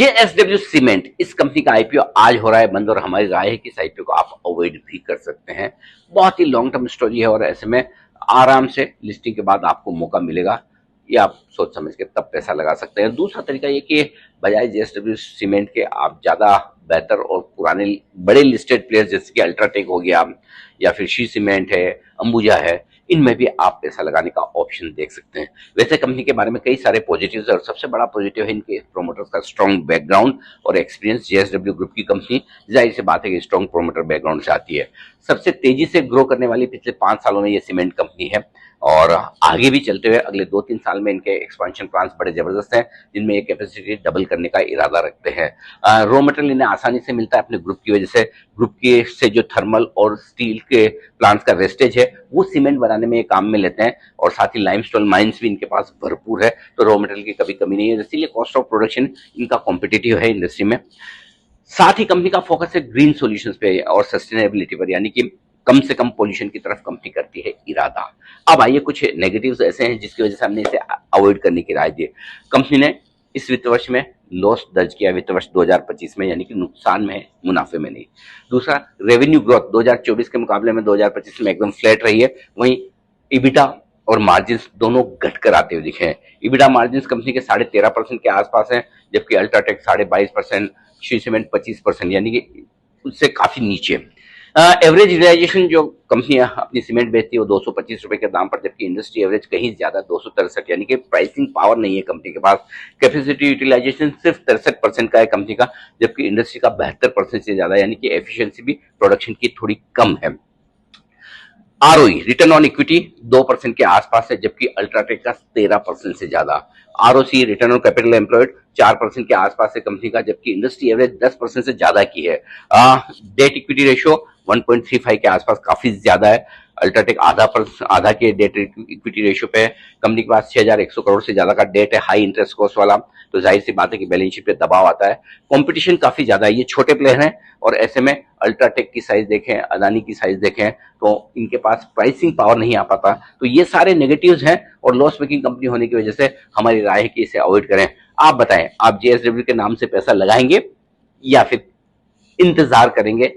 JSW cement इस company का IPO आज हो रहा है बंद और हमारी राय है कि इस आईपीओ को आप अवॉइड भी कर सकते हैं। बहुत ही लॉन्ग टर्म स्टोरी है और ऐसे में आराम से लिस्टिंग के बाद आपको मौका मिलेगा, ये आप सोच समझ के तब पैसा लगा सकते हैं। दूसरा तरीका ये कि बजाय जेएसडब्ल्यू सीमेंट के आप ज्यादा बेहतर और पुराने बड़े लिस्टेड प्लेयर्स जैसे कि अल्ट्राटेक हो गया या फिर शी सीमेंट है, अंबुजा है, इनमें भी आप पैसा लगाने का ऑप्शन देख सकते हैं। वैसे कंपनी के बारे में कई सारे पॉजिटिव्स है और सबसे बड़ा पॉजिटिव है इनके प्रोमोटर्स का स्ट्रॉन्ग बैकग्राउंड और एक्सपीरियंस। जेएसडब्ल्यू ग्रुप की कंपनी जाहिर सी बात है कि स्ट्रॉन्ग प्रोमोटर बैकग्राउंड से आती है। सबसे तेजी से ग्रो करने वाली पिछले 5 सालों में ये सीमेंट कंपनी है और आगे भी चलते हुए अगले 2-3 साल में इनके एक्सपेंशन प्लान्स बड़े जबरदस्त हैं, जिनमें ये कैपेसिटी डबल करने का इरादा रखते हैं। रॉ मटेरियल इन्हें आसानी से मिलता है अपने ग्रुप की वजह से। ग्रुप के से जो थर्मल और स्टील के प्लांट्स का वेस्टेज है वो सीमेंट बनाने में ये काम में लेते हैं और साथ ही लाइमस्टोन माइंस भी इनके पास भरपूर है, तो रॉ मटेरियल की कभी कमी नहीं है, इसीलिए कॉस्ट ऑफ प्रोडक्शन इनका कॉम्पिटिटिव है इंडस्ट्री में। साथ ही कंपनी का फोकस है ग्रीन सॉल्यूशंस पे और सस्टेनेबिलिटी पर, यानी कि कम से कम पोल्यूशन की तरफ कंपनी करती है इरादा। अब आइए कुछ नेगेटिव्स ऐसे हैं जिसकी वजह से हमने इसे अवॉइड करने की राय दी। कंपनी ने इस वित्त वर्ष में लॉस दर्ज किया, वित्त वर्ष 2025 में, यानी कि नुकसान में है, मुनाफे में नहीं। दूसरा, रेवेन्यू ग्रोथ 2024 के मुकाबले में 2025 में एकदम फ्लैट रही है। वहीं इबिटा और मार्जिन दोनों घटकर आते हुए दिखे हैं। इबिटा मार्जिन कंपनी के 13.5% के आसपास हैं, जबकि अल्ट्राटेक 22.5%, श्री सीमेंट 25%, यानी कि उससे काफी नीचे। एवरेज रियलाइजेशन जो कंपनी अपनी सीमेंट बेचती है वो 225 रुपए के दाम पर, जबकि इंडस्ट्री एवरेज कहीं ज्यादा 263, यानी कि प्राइसिंग पावर नहीं है कंपनी के पास। कैपेसिटी यूटिलाइजेशन सिर्फ 63% का है कंपनी का, जबकि इंडस्ट्री का 72% से ज्यादा, यानी कि एफिशिएंसी भी प्रोडक्शन की थोड़ी कम है। आरओई रिटर्न ऑन इक्विटी 2% के आसपास है, जबकि अल्ट्राटेक का 13% से ज्यादा। ROC return on capital employed 4% के आसपास है कंपनी का, जबकि इंडस्ट्री एवरेज 10% से ज्यादा की है। डेट इक्विटी रेशियो 1.35 के आसपास काफी ज्यादा है। अल्ट्राटेक आधा के डेट इक्विटी रेशियो पे है। कंपनी के पास 6100 करोड़ से ज्यादा का डेट है, हाई इंटरेस्ट कॉस्ट वाला, तो जाहिर सी बात है कि बैलेंस शीट पे दबाव आता है। कंपटीशन काफी ज्यादा है, ये छोटे प्लेयर हैं और ऐसे में अल्ट्राटेक की साइज देखें, अदानी की साइज देखें, तो इनके पास प्राइसिंग पावर नहीं आ पाता। तो ये सारे नेगेटिव्स हैं और लॉस मेकिंग कंपनी होने की वजह से हमारी राय है कि इसे अवॉइड करें। आप बताएं, आप जेएसडब्ल्यू के नाम से पैसा लगाएंगे या फिर इंतजार करेंगे